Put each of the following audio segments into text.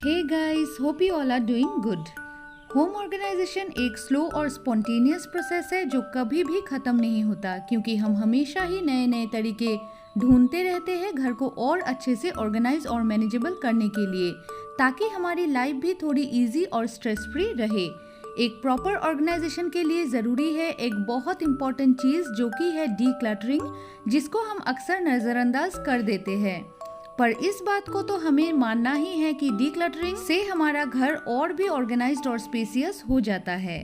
Hey guys, hope you all are doing good. Home organisation एक slow और spontaneous process है जो कभी भी ख़त्म नहीं होता, क्योंकि हम हमेशा ही नए नए तरीके ढूंढते रहते हैं घर को और अच्छे से ऑर्गेनाइज और मैनेजेबल करने के लिए, ताकि हमारी लाइफ भी थोड़ी इजी और स्ट्रेस फ्री रहे। एक प्रॉपर ऑर्गेनाइजेशन के लिए ज़रूरी है एक बहुत इम्पॉर्टेंट चीज़, जो कि है डीक्लटरिंग, जिसको हम अक्सर नज़रअंदाज कर देते हैं। पर इस बात को तो हमें मानना ही है कि डीक्लटरिंग से हमारा घर और भी ऑर्गेनाइज्ड और स्पेसियस हो जाता है।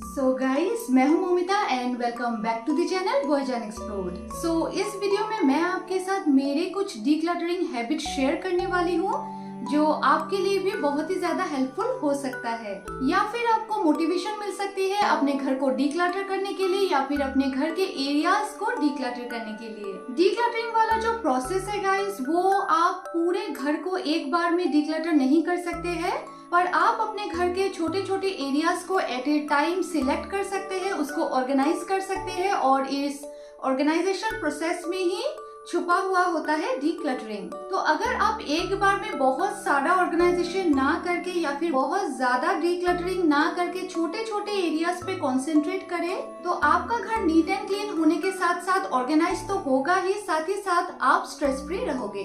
सो गाइस, मैं हूं Momita and welcome back to the channel boys and explored. So इस वीडियो में मैं आपके साथ मेरे कुछ डीक्लटरिंग हैबिट शेयर करने वाली हूं, जो आपके लिए भी बहुत ही ज्यादा हेल्पफुल हो सकता है, या फिर आपको मोटिवेशन मिल सकती है अपने घर को डीक्लटर करने के लिए, या फिर अपने घर के एरियाज को डीक्लटर करने के लिए। डीक्लटरिंग वाला जो प्रोसेस है गाइस, वो आप पूरे घर को एक बार में डीक्लटर नहीं कर सकते हैं, पर आप अपने घर के छोटे छोटे एरियाज को एट ए टाइम सिलेक्ट कर सकते हैं, उसको ऑर्गेनाइज कर सकते हैं, और इस ऑर्गेनाइजेशन प्रोसेस में ही छुपा हुआ होता है डीक्लटरिंग। तो अगर आप एक बार में बहुत सारा ऑर्गेनाइजेशन ना करके, या फिर बहुत ज्यादा डीक्लटरिंग ना करके छोटे छोटे एरियाज पे कंसंट्रेट करें, तो आपका घर नीट एंड क्लीन होने के साथ साथ ऑर्गेनाइज तो होगा ही साथ आप स्ट्रेस फ्री रहोगे।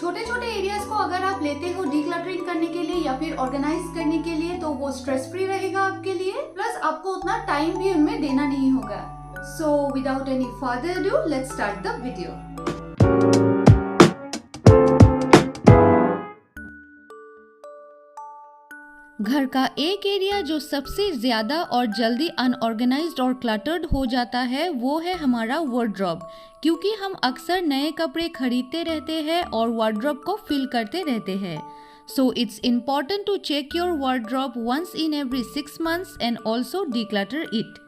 छोटे छोटे एरियाज को अगर आप लेते हो डीक्लटरिंग करने के लिए या फिर ऑर्गेनाइज करने के लिए, तो वो स्ट्रेस फ्री रहेगा आपके लिए, प्लस आपको उतना टाइम भी उनमें देना नहीं होगा। So without any further ado, let's start the video. घर का एक एरिया जो सबसे ज्यादा और जल्दी अनऑर्गेनाइज्ड और क्लटर्ड हो जाता है, वो है हमारा वार्डरोब, क्योंकि हम अक्सर नए कपड़े खरीदते रहते हैं और वार्डरोब को फिल करते रहते हैं। So it's important to check your wardrobe once in every 6 months and also declutter it.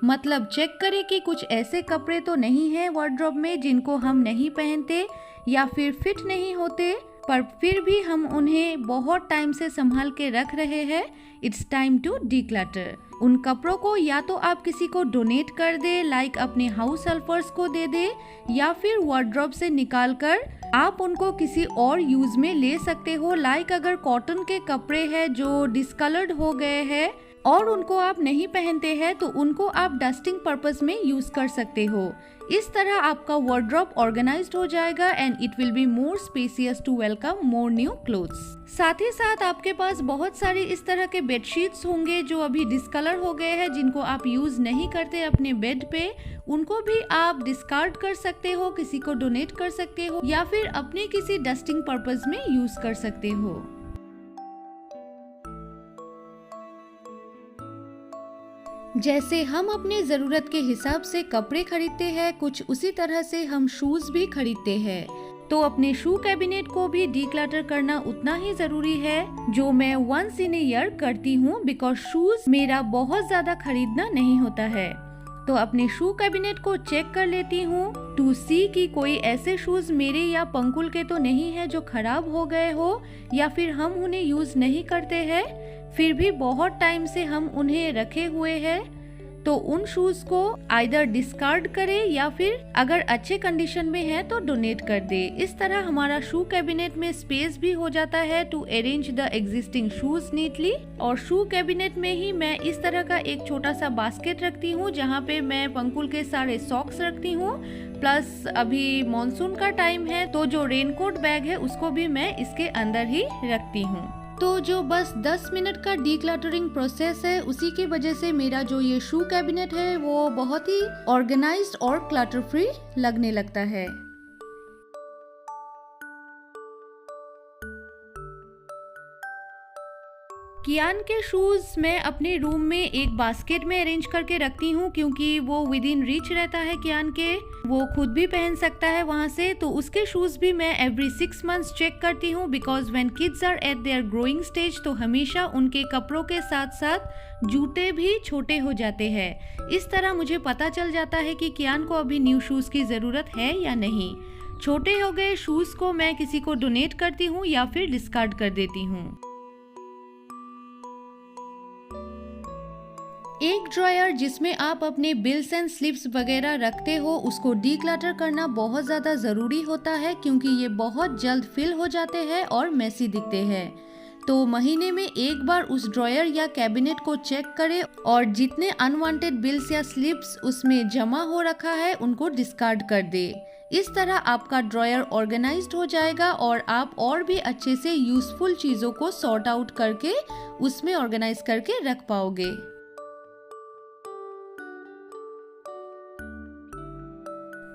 मतलब चेक करें कि कुछ ऐसे कपड़े तो नहीं है वार्डरोब में जिनको हम नहीं पहनते या फिर फिट नहीं होते, पर फिर भी हम उन्हें बहुत टाइम से संभाल के रख रहे हैं। It's time to declutter. उन कपड़ों को या तो आप किसी को डोनेट कर दे, लाइक अपने हाउस हेल्पर्स को दे दे, या फिर वार्डरोब से निकाल कर आप उनको किसी और यूज में ले सकते हो। लाइक अगर कॉटन के कपड़े हैं जो डिस्कलर्ड हो गए हैं और उनको आप नहीं पहनते हैं, तो उनको आप डस्टिंग पर्पस में यूज कर सकते हो। इस तरह आपका वार्डरोब ऑर्गेनाइज्ड हो जाएगा and it will be more spacious to welcome more new clothes. साथ ही साथ आपके पास बहुत सारी इस तरह के बेडशीट्स होंगे जो अभी डिस्कलर हो गए हैं, जिनको आप यूज नहीं करते अपने बेड पे। उनको भी आप डिस्कार्ड कर सकते हो, किसी को डोनेट कर सकते हो, या फिर अपने किसी डस्टिंग पर्पस में यूज कर सकते हो। जैसे हम अपने ज़रूरत के हिसाब से कपड़े खरीदते हैं, कुछ उसी तरह से हम शूज़ भी खरीदते हैं। तो अपने शू कैबिनेट को भी डीक्लटर करना उतना ही ज़रूरी है, जो मैं वंस इन ए ईयर करती हूँ, बिकॉज शूज़ मेरा बहुत ज़्यादा खरीदना नहीं होता है। तो अपने शू कैबिनेट को चेक कर लेती हूँ टू सी कि कोई ऐसे शूज़ मेरे या पंकुल के तो नहीं है जो खराब हो गए हो, या फिर हम उन्हें यूज़ नहीं करते हैं, फिर भी बहुत टाइम से हम उन्हें रखे हुए हैं। तो उन शूज को आइदर डिस्कार्ड करें, या फिर अगर अच्छे कंडीशन में है तो डोनेट कर दे। इस तरह हमारा शू कैबिनेट में स्पेस भी हो जाता है to arrange the existing shoes neatly. और शू कैबिनेट में ही मैं इस तरह का एक छोटा सा बास्केट रखती हूँ, जहाँ पे मैं पंकुल के सारे सॉक्स रखती हूँ, प्लस अभी मॉनसून का टाइम है तो जो रेनकोट बैग है उसको भी मैं इसके अंदर ही रखती हूँ। तो जो बस 10 मिनट का डीक्लटरिंग प्रोसेस है, उसी की वजह से मेरा जो ये शू कैबिनेट है वो बहुत ही ऑर्गेनाइज्ड और क्लटर फ्री लगने लगता है। कियान के शूज मैं अपने रूम में एक बास्केट में अरेंज करके रखती हूँ, क्योंकि वो विद इन रीच रहता है कियान के, वो खुद भी पहन सकता है वहाँ से। तो उसके शूज भी मैं एवरी 6 months चेक करती हूँ, because when kids are at their growing stage, तो हमेशा उनके कपड़ों के साथ साथ जूते भी छोटे हो जाते हैं। इस तरह मुझे पता चल जाता है कि कियान को अभी न्यू शूज की जरूरत है या नहीं। छोटे हो गए शूज को मैं किसी को डोनेट करती हूँ या फिर डिस्कार्ड कर देती हूँ। एक ड्रॉयर जिसमें आप अपने बिल्स एंड स्लिप्स वगैरह रखते हो, उसको डीक्लटर करना बहुत ज़्यादा ज़रूरी होता है, क्योंकि ये बहुत जल्द फिल हो जाते हैं और मेसी दिखते हैं। तो महीने में एक बार उस ड्रॉयर या कैबिनेट को चेक करें और जितने अनवांटेड बिल्स या स्लिप्स उसमें जमा हो रखा है उनको डिस्कार्ड कर दे। इस तरह आपका ड्रॉयर ऑर्गेनाइज्ड हो जाएगा और आप और भी अच्छे से यूजफुल चीजों को सॉर्ट आउट करके उसमें ऑर्गेनाइज करके रख पाओगे।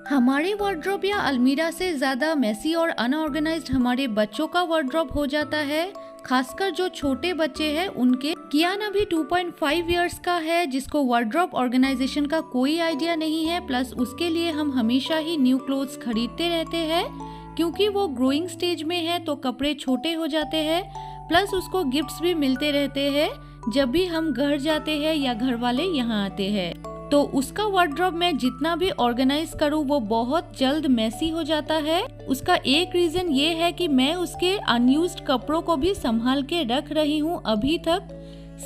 हमारे वार्डरोब या अलमीरा से ज्यादा मेसी और अनऑर्गेनाइज्ड हमारे बच्चों का वार्डरोब हो जाता है, खासकर जो छोटे बच्चे हैं उनके। कियान अभी 2.5 इयर्स का है जिसको वार्डरोब ऑर्गेनाइजेशन का कोई आइडिया नहीं है, प्लस उसके लिए हम हमेशा ही न्यू क्लोथ्स खरीदते रहते हैं क्योंकि वो ग्रोइंग स्टेज में है तो कपड़े छोटे हो जाते हैं, प्लस उसको गिफ्ट्स भी मिलते रहते हैं जब भी हम घर जाते हैं या घर वाले यहाँ आते हैं। तो उसका वार्डरोब मैं जितना भी ऑर्गेनाइज करूँ वो बहुत जल्द मेसी हो जाता है। उसका एक रीजन ये है कि मैं उसके अनयूज्ड कपड़ों को भी संभाल के रख रही हूँ अभी तक,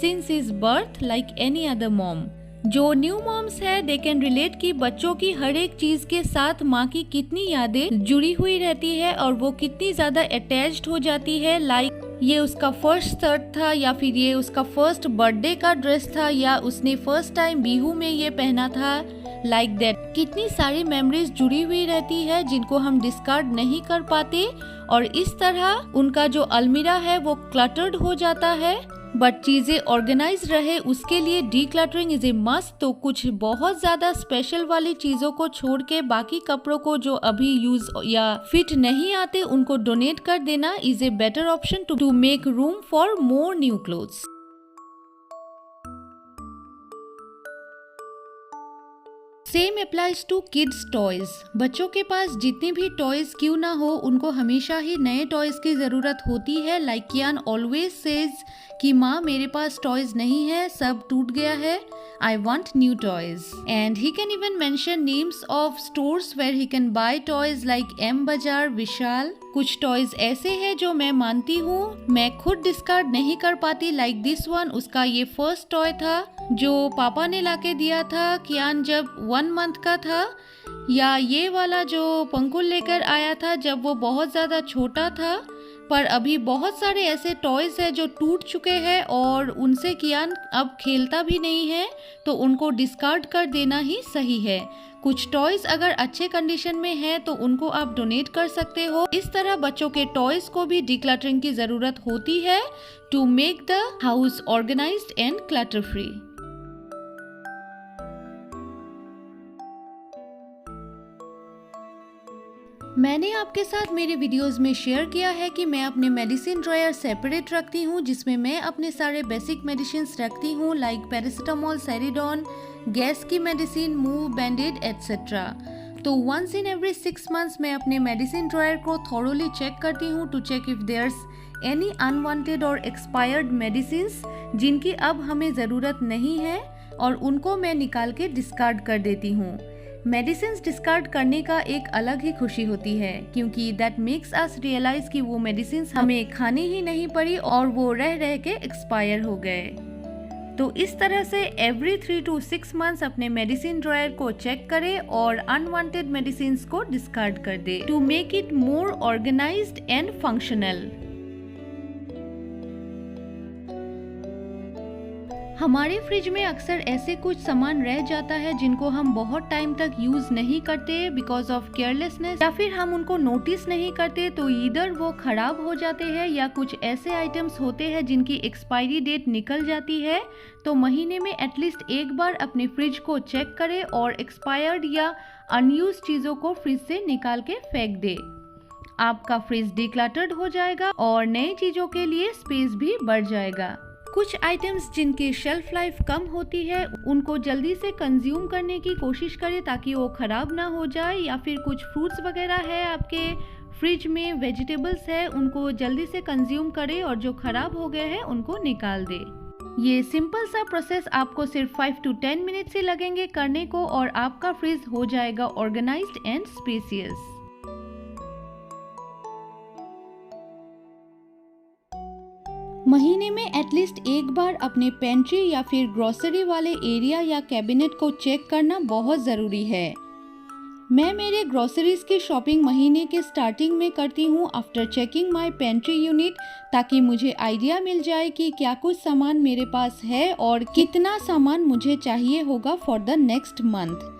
since his birth like any other mom. जो न्यू मॉम्स है दे कैन रिलेट कि बच्चों की हर एक चीज के साथ माँ की कितनी यादें जुड़ी हुई रहती है और वो कितनी ज्यादा अटैच्ड हो जाती है। लाइक ये उसका फर्स्ट शर्ट था या फिर ये उसका फर्स्ट बर्थडे का ड्रेस था या उसने फर्स्ट टाइम बिहू में ये पहना था, लाइक दैट। कितनी सारी मेमोरीज जुड़ी हुई रहती है जिनको हम डिस्कार्ड नहीं कर पाते और इस तरह उनका जो अलमीरा है वो क्लटर्ड हो जाता है। बट चीजें ऑर्गेनाइज रहे उसके लिए डीक्लटरिंग इज ए मस्ट। तो कुछ बहुत ज्यादा स्पेशल वाली चीजों को छोड़ के बाकी कपड़ों को जो अभी यूज या फिट नहीं आते उनको डोनेट कर देना is a better option to make room for more new clothes. Same applies to kids toys. बच्चों के पास जितने भी टॉयज क्यों ना हो उनको हमेशा ही नए टॉयज की जरूरत होती है। लाइक कियान ऑलवेज सेज कि माँ मेरे पास टॉयज नहीं है, सब टूट गया है, I want new toys. And he can even mention names of stores where he can buy toys like M Bazaar, Vishal. कुछ टॉयज ऐसे हैं जो मैं मानती हूँ मैं खुद डिस्कार्ड नहीं कर पाती, लाइक दिस वन। उसका ये फर्स्ट टॉय था जो पापा ने लाके दिया था कियान जब 1 मंथ का था, या ये वाला जो पंकुल लेकर आया था जब वो बहुत ज़्यादा छोटा था। पर अभी बहुत सारे ऐसे टॉयज हैं जो टूट चुके हैं और उनसे कियान अब खेलता भी नहीं है, तो उनको डिस्कार्ड कर देना ही सही है। कुछ टॉयज अगर अच्छे कंडीशन में है तो उनको आप डोनेट कर सकते हो। इस तरह बच्चों के टॉयज को भी डिक्लटरिंग की जरूरत होती है to make the house organised and clutter free. मैंने आपके साथ मेरे वीडियोस में शेयर किया है कि मैं अपने मेडिसिन ड्रॉयर सेपरेट रखती हूँ जिसमें मैं अपने सारे बेसिक मेडिसिन रखती हूँ, लाइक पैरासीटामोल, सेरिडॉन, गैस की मेडिसिन, मूव, बैंडेड एटसेट्रा। तो वंस इन एवरी 6 मंथ्स मैं अपने मेडिसिन ड्रॉयर को थॉरोली चेक करती हूँ to check if there's any unwanted or expired medicines जिनकी अब हमें ज़रूरत नहीं है, और उनको मैं निकाल के डिस्कार्ड कर देती हूँ। मेडिसिन डिस्कार्ड करने का एक अलग ही खुशी होती है क्योंकि दैट मेक्स अस रियलाइज कि वो मेडिसिन हमें खानी ही नहीं पड़ी और वो रह रह के एक्सपायर हो गए। तो इस तरह से एवरी 3 to 6 मंथ्स अपने मेडिसिन ड्रॉयर को चेक करें और अनवांटेड मेडिसिन को डिस्कार्ड कर दे to make it more organised and functional. हमारे फ्रिज में अक्सर ऐसे कुछ सामान रह जाता है जिनको हम बहुत टाइम तक यूज नहीं करते बिकॉज ऑफ केयरलेसनेस, या फिर हम उनको नोटिस नहीं करते, तो ईदर वो खराब हो जाते हैं या कुछ ऐसे आइटम्स होते हैं जिनकी एक्सपायरी डेट निकल जाती है। तो महीने में एटलीस्ट एक बार अपने फ्रिज को चेक करें और एक्सपायर्ड या अनयूज चीज़ों को फ्रिज से निकाल के फेंक दे। आपका फ्रिज डिक्लटर्ड हो जाएगा और नई चीज़ों के लिए स्पेस भी बढ़ जाएगा। कुछ आइटम्स जिनकी शेल्फ लाइफ कम होती है उनको जल्दी से कंज्यूम करने की कोशिश करें ताकि वो खराब ना हो जाए, या फिर कुछ फ्रूट्स वगैरह है आपके फ्रिज में, वेजिटेबल्स है, उनको जल्दी से कंज्यूम करें और जो खराब हो गए हैं उनको निकाल दे। ये सिंपल सा प्रोसेस आपको सिर्फ 5 to 10 मिनट से लगेंगे करने को और आपका फ्रिज हो जाएगा ऑर्गेनाइज्ड एंड स्पेसियस। महीने में एटलीस्ट एक बार अपने पेंट्री या फिर ग्रोसरी वाले एरिया या कैबिनेट को चेक करना बहुत ज़रूरी है। मैं मेरे ग्रोसरीज की शॉपिंग महीने के स्टार्टिंग में करती हूँ after checking my pantry unit, ताकि मुझे आइडिया मिल जाए कि क्या कुछ सामान मेरे पास है और कितना सामान मुझे चाहिए होगा for the next month.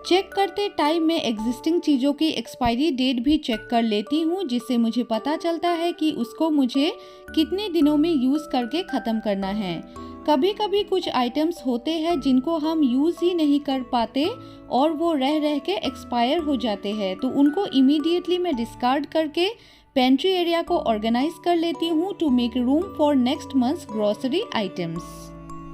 Check करते टाइम मैं एग्जिस्टिंग चीज़ों की एक्सपायरी डेट भी चेक कर लेती हूँ, जिससे मुझे पता चलता है कि उसको मुझे कितने दिनों में यूज़ करके ख़त्म करना है। कभी कभी कुछ आइटम्स होते हैं जिनको हम यूज़ ही नहीं कर पाते और वो रह रह के एक्सपायर हो जाते हैं, तो उनको इमीडिएटली मैं डिस्कार्ड करके पेंट्री एरिया को ऑर्गेनाइज कर लेती हूँ to make room for next months grocery items.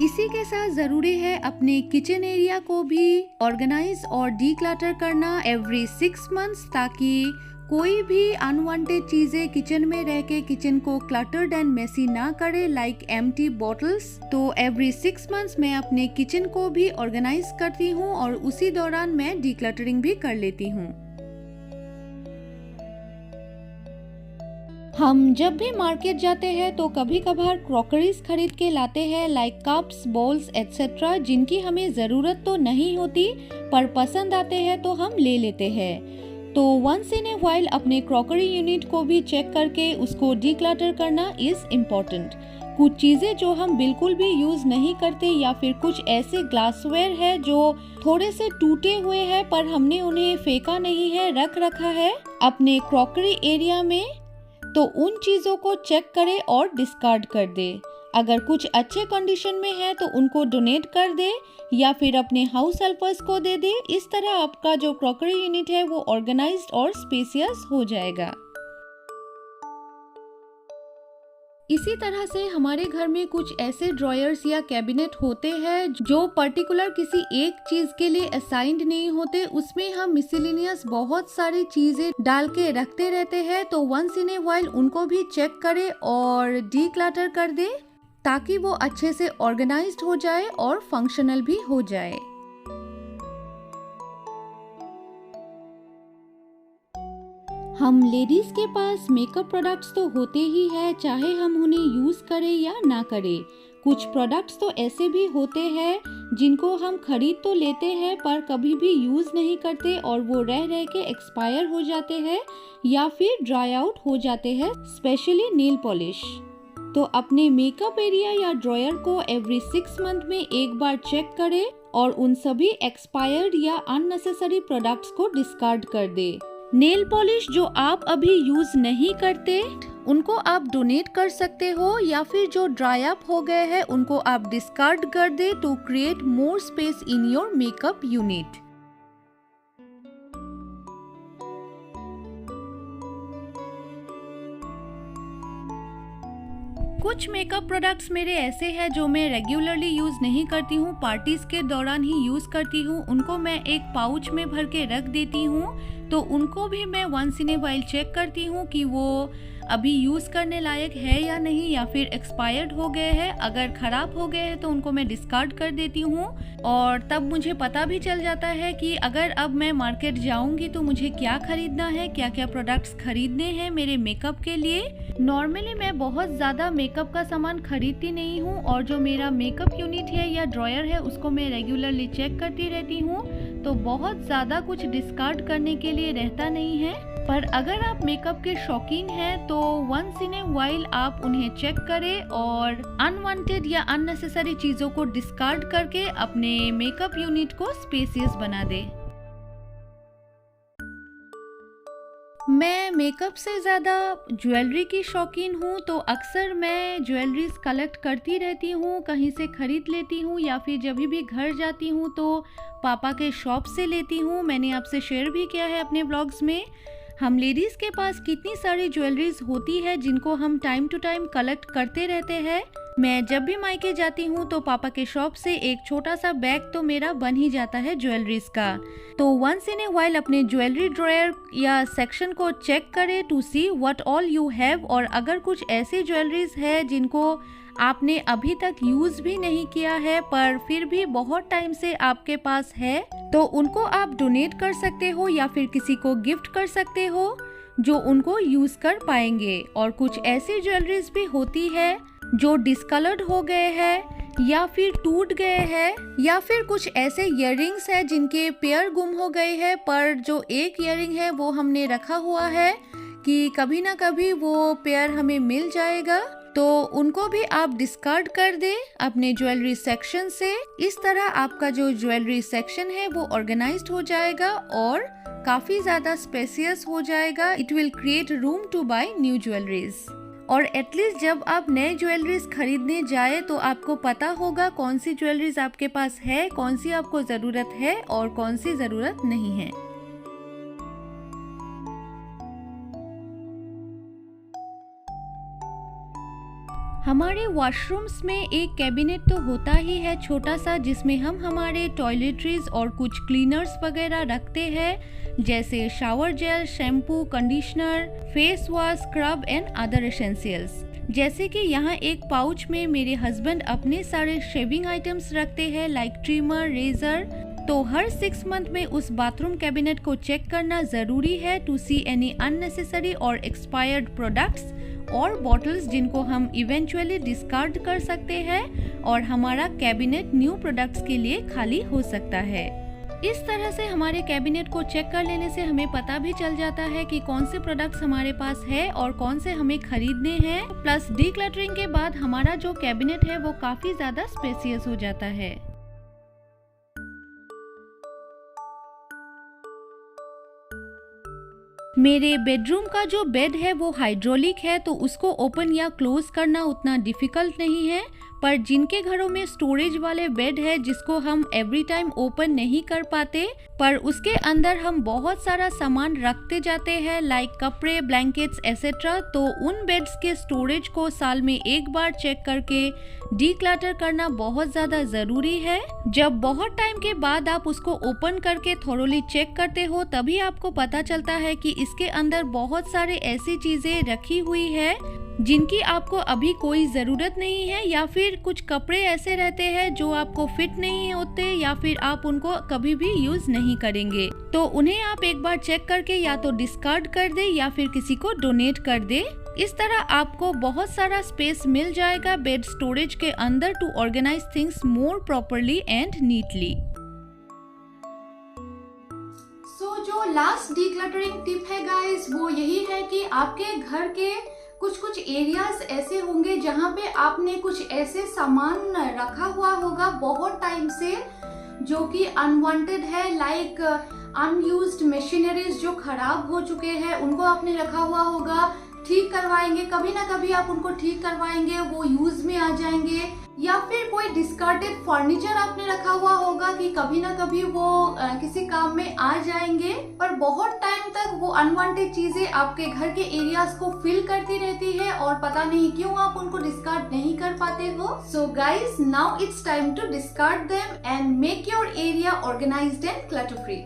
इसी के साथ ज़रूरी है अपने किचन एरिया को भी ऑर्गेनाइज और डीक्लटर करना एवरी 6 मंथ्स, ताकि कोई भी अनवांटेड चीज़ें किचन में रह के किचन को क्लटर्ड एंड मेसी ना करे, लाइक एम्प्टी बॉटल्स। तो एवरी 6 मंथ्स मैं अपने किचन को भी ऑर्गेनाइज करती हूँ और उसी दौरान मैं डीक्लटरिंग भी कर लेती हूँ। हम जब भी मार्केट जाते हैं तो कभी कभार क्रॉकरीज खरीद के लाते हैं, लाइक कप्स, बोल्स एटसेट्रा, जिनकी हमें ज़रूरत तो नहीं होती पर पसंद आते हैं तो हम ले लेते हैं। तो वंस इन ए व्हाइल अपने क्रॉकरी यूनिट को भी चेक करके उसको डीक्लटर करना इज़ इम्पॉर्टेंट। कुछ चीज़ें जो हम बिल्कुल भी यूज़ नहीं करते या फिर कुछ ऐसे ग्लासवेयर है जो थोड़े से टूटे हुए हैं पर हमने उन्हें फेंका नहीं है, रख रखा है अपने क्रॉकरी एरिया में, तो उन चीज़ों को चेक करे और डिस्कार्ड कर दे। अगर कुछ अच्छे कंडीशन में है तो उनको डोनेट कर दे या फिर अपने हाउस हेल्पर्स को दे दे। इस तरह आपका जो क्रॉकरी यूनिट है वो ऑर्गेनाइज्ड और स्पेसियस हो जाएगा। इसी तरह से हमारे घर में कुछ ऐसे ड्रॉयर्स या कैबिनेट होते हैं जो पर्टिकुलर किसी एक चीज के लिए असाइंड नहीं होते, उसमें हम मिसलेनियस बहुत सारी चीजें डाल के रखते रहते हैं। तो वंस इन ए व्हाइल उनको भी चेक करे और डीक्लटर कर दे, ताकि वो अच्छे से ऑर्गेनाइज्ड हो जाए और फंक्शनल भी हो जाए। हम लेडीज के पास मेकअप प्रोडक्ट्स तो होते ही है, चाहे हम उन्हें यूज करें या ना करें। कुछ प्रोडक्ट्स तो ऐसे भी होते हैं जिनको हम खरीद तो लेते हैं पर कभी भी यूज नहीं करते और वो रह रह के एक्सपायर हो जाते हैं या फिर ड्राई आउट हो जाते हैं, स्पेशली नेल पॉलिश। तो अपने मेकअप एरिया या ड्रॉयर को एवरी 6 मंथ में एक बार चेक करें और उन सभी एक्सपायर्ड या अननेसेसरी प्रोडक्ट्स को डिस्कार्ड कर दे। नेल पॉलिश जो आप अभी यूज नहीं करते उनको आप डोनेट कर सकते हो, या फिर जो ड्राई अप हो गए हैं उनको आप डिस्कार्ड कर दे to create more space in your makeup unit. कुछ मेकअप प्रोडक्ट्स मेरे ऐसे हैं जो मैं रेगुलरली यूज़ नहीं करती हूँ, पार्टीज़ के दौरान ही यूज़ करती हूँ। उनको मैं एक पाउच में भर के रख देती हूँ, तो उनको भी मैं once in a while check करती हूँ कि वो अभी यूज़ करने लायक है या नहीं, या फिर एक्सपायर्ड हो गए हैं। अगर ख़राब हो गए हैं तो उनको मैं डिस्कार्ड कर देती हूँ और तब मुझे पता भी चल जाता है कि अगर अब मैं मार्केट जाऊँगी तो मुझे क्या ख़रीदना है, क्या क्या प्रोडक्ट्स खरीदने हैं मेरे मेकअप के लिए। नॉर्मली मैं बहुत ज़्यादा मेकअप का सामान खरीदती नहीं हूँ और जो मेरा मेकअप यूनिट है या ड्रॉयर है उसको मैं रेगुलरली चेक करती रहती हूँ, तो बहुत ज़्यादा कुछ डिस्कार्ड करने के लिए रहता नहीं है। पर अगर आप मेकअप के शौकीन हैं तो वंस इन ए व्हाइल आप उन्हें चेक करें और अनवांटेड या अननेसेसरी चीज़ों को डिस्कार्ड करके अपने मेकअप यूनिट को स्पेसियस बना दें। मैं मेकअप से ज़्यादा ज्वेलरी की शौकीन हूँ, तो अक्सर मैं ज्वेलरीज कलेक्ट करती रहती हूँ, कहीं से ख़रीद लेती हूँ या फिर जब भी घर जाती हूँ तो पापा के शॉप से लेती हूँ। मैंने आपसे शेयर भी किया है अपने ब्लॉग्स में। हम लेडीज़ के पास कितनी सारी ज्वेलरीज होती है जिनको हम टाइम टू टाइम कलेक्ट करते रहते हैं। मैं जब भी मायके जाती हूँ तो पापा के शॉप से एक छोटा सा बैग तो मेरा बन ही जाता है ज्वेलरीज का। तो वंस इन ए व्हाइल अपने ज्वेलरी ड्रॉयर या सेक्शन को चेक करें to see what all you have, और अगर कुछ ऐसी ज्वेलरीज है जिनको आपने अभी तक यूज भी नहीं किया है पर फिर भी बहुत टाइम से आपके पास है, तो उनको आप डोनेट कर सकते हो या फिर किसी को गिफ्ट कर सकते हो जो उनको यूज कर पाएंगे। और कुछ ऐसी ज्वेलरीज भी होती है जो डिस्कलर्ड हो गए हैं या फिर टूट गए हैं, या फिर कुछ ऐसे इयररिंग्स है जिनके पेयर गुम हो गए हैं, पर जो एक इयररिंग है वो हमने रखा हुआ है कि कभी ना कभी वो पेयर हमें मिल जाएगा, तो उनको भी आप डिस्कार्ड कर दे अपने ज्वेलरी सेक्शन से। इस तरह आपका जो ज्वेलरी सेक्शन है वो ऑर्गेनाइज्ड हो जाएगा और काफी ज्यादा स्पेसियस हो जाएगा। It will create room to buy new jewelleries. और एटलीस्ट जब आप नए ज्वेलरीज खरीदने जाए तो आपको पता होगा कौन सी ज्वेलरीज आपके पास है, कौन सी आपको जरूरत है और कौन सी जरूरत नहीं है। हमारे वॉशरूम्स में एक कैबिनेट तो होता ही है छोटा सा, जिसमें हम हमारे टॉयलेटरीज और कुछ क्लीनर्स वगैरह रखते हैं, जैसे shower gel, shampoo, conditioner, face wash, scrub and other essentials. जैसे कि यहाँ एक पाउच में मेरे हस्बैंड अपने सारे शेविंग आइटम्स रखते हैं, लाइक ट्रिमर, रेजर। तो हर 6 मंथ में उस बाथरूम कैबिनेट को चेक करना जरूरी है टू सी एनी अननेसेसरी और एक्सपायर्ड प्रोडक्ट्स और बॉटल्स जिनको हम इवेंचुअली डिस्कार्ड कर सकते हैं और हमारा कैबिनेट न्यू प्रोडक्ट्स के लिए खाली हो सकता है। इस तरह से हमारे कैबिनेट को चेक कर लेने से हमें पता भी चल जाता है कि कौन से प्रोडक्ट्स हमारे पास है और कौन से हमें खरीदने हैं। प्लस डीक्लटरिंग के बाद हमारा जो कैबिनेट है वो काफी ज्यादा स्पेसियस हो जाता है। मेरे बेडरूम का जो बेड है वो हाइड्रोलिक है, तो उसको ओपन या क्लोज करना उतना डिफिकल्ट नहीं है। पर जिनके घरों में स्टोरेज वाले बेड है जिसको हम एवरी टाइम ओपन नहीं कर पाते, पर उसके अंदर हम बहुत सारा सामान रखते जाते हैं, लाइक कपड़े, ब्लैंकेट्स एसेट्रा, तो उन बेड्स के स्टोरेज को साल में एक बार चेक करके डीक्लटर करना बहुत ज्यादा जरूरी है। जब बहुत टाइम के बाद आप उसको ओपन करके थोरोली चेक करते हो तभी आपको पता चलता है कि इसके अंदर बहुत सारे ऐसी चीजें रखी हुई है जिनकी आपको अभी कोई ज़रूरत नहीं है, या फिर कुछ कपड़े ऐसे रहते हैं जो आपको फिट नहीं होते या फिर आप उनको कभी भी यूज़ नहीं करेंगे, तो उन्हें आप एक बार चेक करके या तो डिस्कार्ड कर दे या फिर किसी को डोनेट कर दे। इस तरह आपको बहुत सारा स्पेस मिल जाएगा बेड स्टोरेज के अंदर to organise things more properly and neatly. जो लास्ट डीक्लटरिंग टिप है गाइस वो यही है कि आपके घर के कुछ एरियाज ऐसे होंगे जहाँ पे आपने कुछ ऐसे सामान रखा हुआ होगा बहुत टाइम से जो कि अनवांटेड है, लाइक अनयूज्ड मशीनरीज जो खराब हो चुके हैं उनको आपने रखा हुआ होगा। ठीक करवाएंगे, कभी ना कभी आप उनको ठीक करवाएंगे, वो यूज में आ जाएंगे। या फिर कोई डिस्कार्डेड फर्नीचर आपने रखा हुआ होगा कि कभी ना कभी वो किसी काम में आ जाएंगे, पर बहुत टाइम तक वो अनवांटेड चीजें आपके घर के एरियाज को फिल करती रहती है और पता नहीं क्यों आप उनको डिस्कार्ड नहीं कर पाते हो। So guys, now it's time to discard them and make your area organised and clutter free.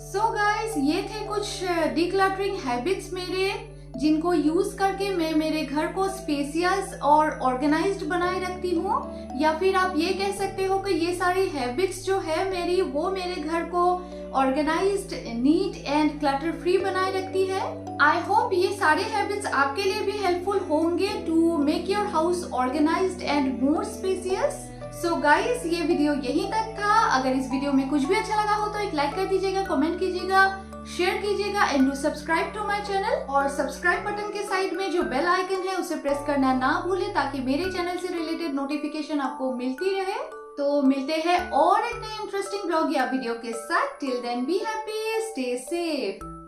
So guys, ये थे कुछ डीक्लटरिंग हैबिट्स मेरे, जिनको यूज करके मैं मेरे घर को स्पेसियस और ऑर्गेनाइज्ड बनाए रखती हूँ। या फिर आप ये कह सकते हो कि ये सारी हैबिट्स जो है मेरी, वो मेरे घर को organised, neat and clutter free बनाए रखती है। आई होप ये सारे हैबिट्स आपके लिए भी हेल्पफुल होंगे to make your house organised and more spacious. So guys, ये वीडियो यहीं तक था। अगर इस वीडियो में कुछ भी अच्छा लगा हो तो एक लाइक कर दीजिएगा, कमेंट कीजिएगा, शेयर कीजिएगा and do subscribe to my channel. और सब्सक्राइब बटन के साइड में जो बेल आइकन है उसे प्रेस करना ना भूलें ताकि मेरे चैनल से रिलेटेड नोटिफिकेशन आपको मिलती रहे। तो मिलते हैं और एक नए इंटरेस्टिंग ब्लॉग या वीडियो के साथ। Till then be happy, stay safe.